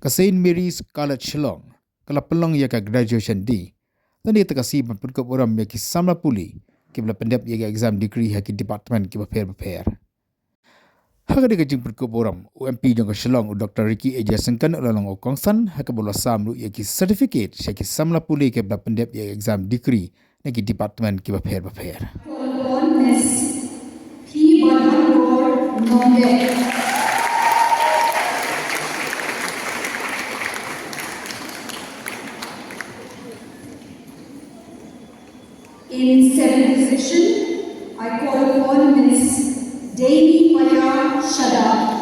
St. Mary's College Shillong, kalapelong ya ka graduation di. Tani takasi mampun ko oram ya ki Samla puli, ki bela pendep ya exam degree ha ki department ki prepare. Hagade ka jing ko oram UMP jong ka Shillong Dr. Ricky Eja Syngkon ulalong o kongsan ha ka bola samlu ya ki certificate ya ki Samla puli ki bela pendep ya exam degree na ki department ki prepare. In seventh position, I call upon Ms. Devi Maya Shada.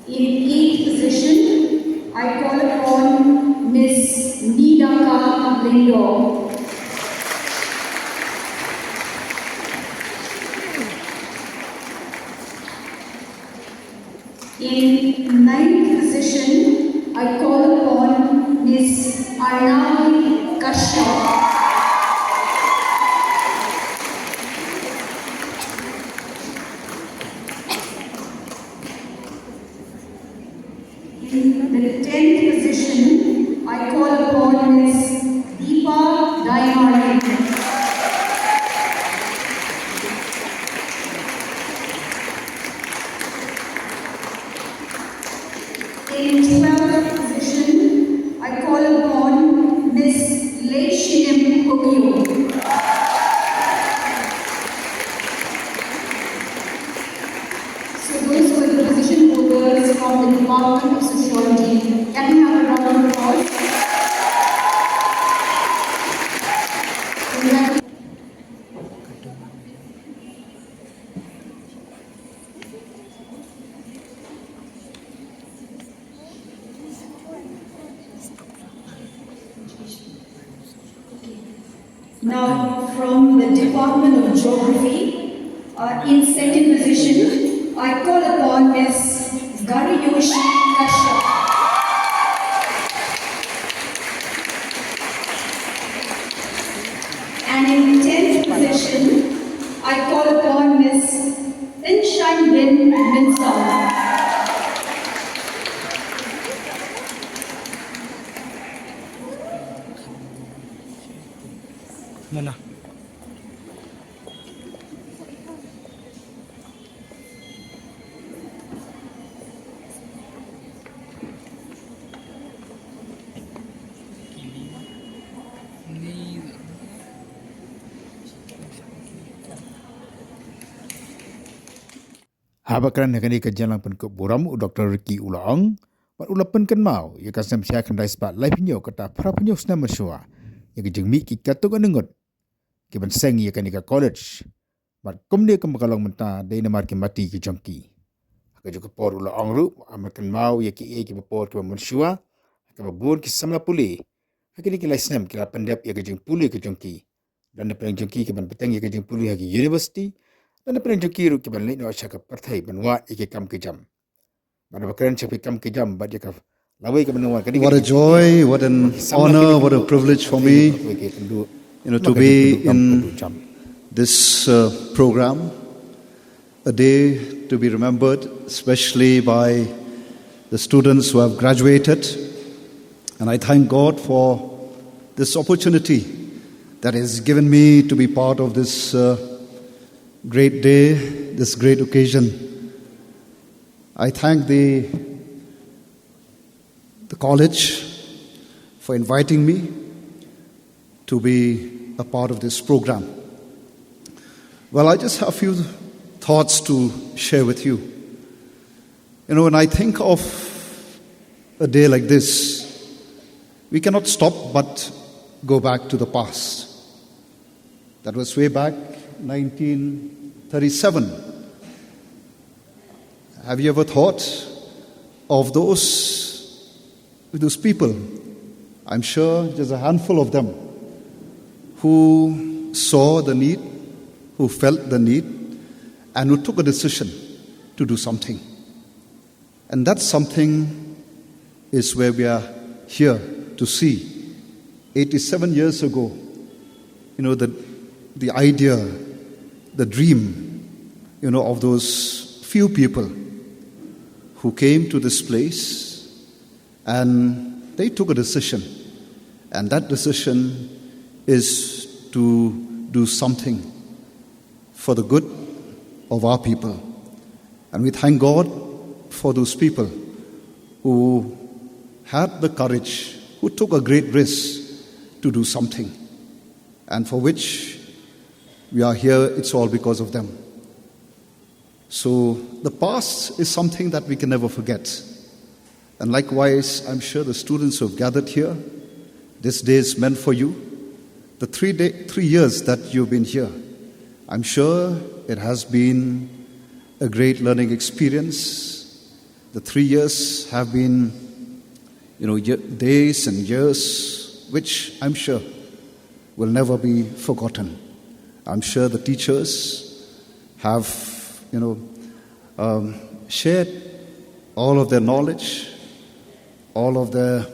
In eighth position, I call upon Ms. Nidaka Lindo. In ninth position, I call upon Ms. Arnavi Kashyap. In the 10th position, I call upon Ms. Deepa Daimari. In 12th position, I call upon Ms. Leishinem Kokyo. So those were the position holders from the Department of Sociology. Can we have a round of applause? Now, from the Department of Geography, in second position, I call upon Ms. Gariyoshi Kashyap. And in 10th position, I call upon Ms. Jingbym Minsong. Mana? Habakran nakani ka jalan pen ko boram Dr. Ricky Ulaong, pat ulapen kan mau ya ka sam sia kan dai spa life nyo kata pra penyo sna mersua. Ya ke jengmi ki katuk anengot. Ki ban seng ya kan ka college. Bat komne kam kalong menta dai namar ki mati ki jongki. Ka juga por Ulaong ru amakan mau ya ki ki por ki mersua. Ka babur ki Samla puli. Hakini ki laisnem ki la pendap ya ke jeng puli ki jongki. Dan na pen jongki ki ban peteng ya ke jeng puli ki university. Dan apa yang joki ru kiban lino syaka partai benwa ikam kejam. Mana bakaran syaka ikam kejam bad jaka lawai ke benwa. What a joy, what an honor, what a privilege for me, to be in this program, a day to be remembered, especially by the students who have graduated. And I thank God for this opportunity that has given me to be part of this great day, this great occasion. I thank the college for inviting me to be a part of this program. Well, I just have a few thoughts to share with you. When I think of a day like this, we cannot stop but go back to the past. That was way back 1937. Have you ever thought of those people? I'm sure there's a handful of them who saw the need, who felt the need, and who took a decision to do something. And that something is where we are here to see. 87 years ago, the the idea, the dream, of those few people who came to this place and they took a decision. And that decision is to do something for the good of our people. And we thank God for those people who had the courage, who took a great risk to do something, and for which we are here. It's all because of them. So the past is something that we can never forget. And likewise, I'm sure the students who have gathered here, this day is meant for you. The 3 years that you've been here, I'm sure it has been a great learning experience. The 3 years have been, days and years, which I'm sure will never be forgotten. I'm sure the teachers have, shared all of their knowledge, all of their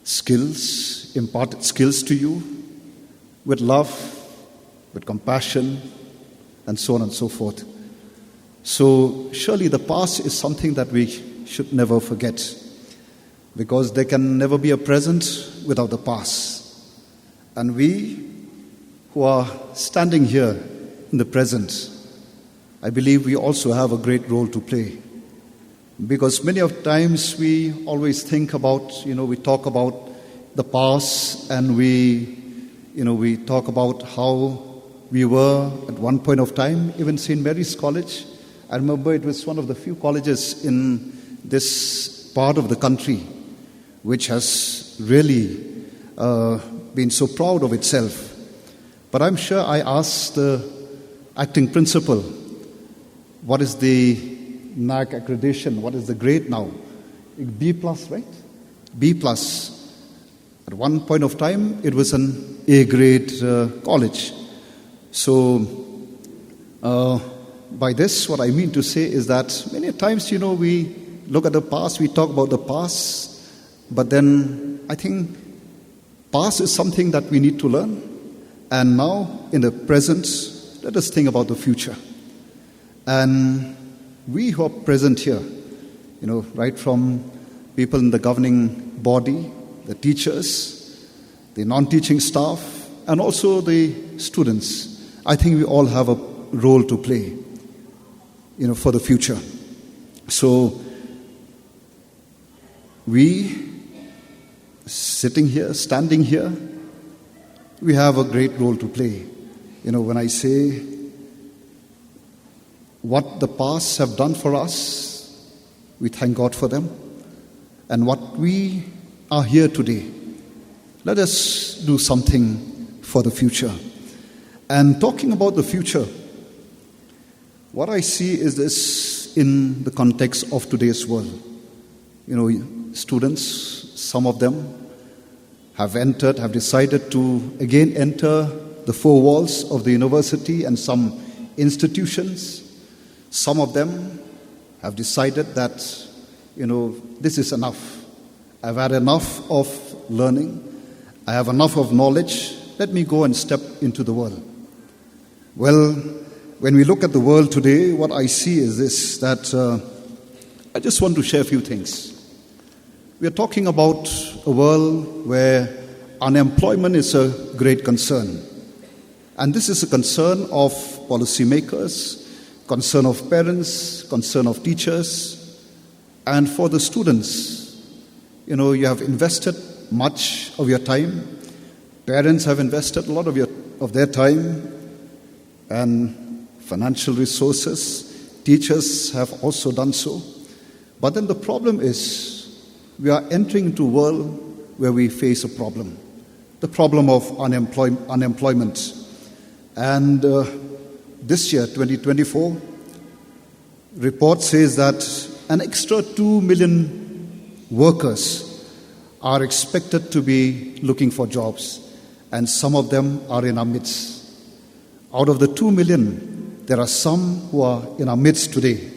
skills, imparted skills to you with love, with compassion, and so on and so forth. So surely the past is something that we should never forget, because there can never be a present without the past. And we who are standing here in the present, I believe we also have a great role to play. Because many of times we always think about, we talk about the past, and we talk about how we were at one point of time. Even St. Mary's College, I remember it was one of the few colleges in this part of the country which has really been so proud of itself. But I'm sure I asked the acting principal, what is the NAC accreditation? What is the grade now? B plus, right? B plus. At one point of time, it was an A grade college. So, by this, what I mean to say is that many times, we look at the past, we talk about the past, but then I think past is something that we need to learn. And now, in the present, let us think about the future. And we who are present here, right from people in the governing body, the teachers, the non-teaching staff, and also the students, I think we all have a role to play, for the future. So we, sitting here, standing here, we have a great role to play. When I say what the past have done for us, we thank God for them. And what we are here today, let us do something for the future. And talking about the future, what I see is this in the context of today's world. Students, some of them have decided to again enter the four walls of the university and some institutions. Some of them have decided that, this is enough. I've had enough of learning. I have enough of knowledge. Let me go and step into the world. Well, when we look at the world today, what I see is this, that I just want to share a few things. We are talking about a world where unemployment is a great concern. And this is a concern of policymakers, concern of parents, concern of teachers, and for the students. You have invested much of your time. Parents have invested a lot of their time and financial resources. Teachers have also done so. But then the problem is, we are entering into a world where we face a problem. The problem of unemployment. And this year, 2024, report says that an extra 2 million workers are expected to be looking for jobs, and some of them are in our midst. Out of the 2 million, there are some who are in our midst today.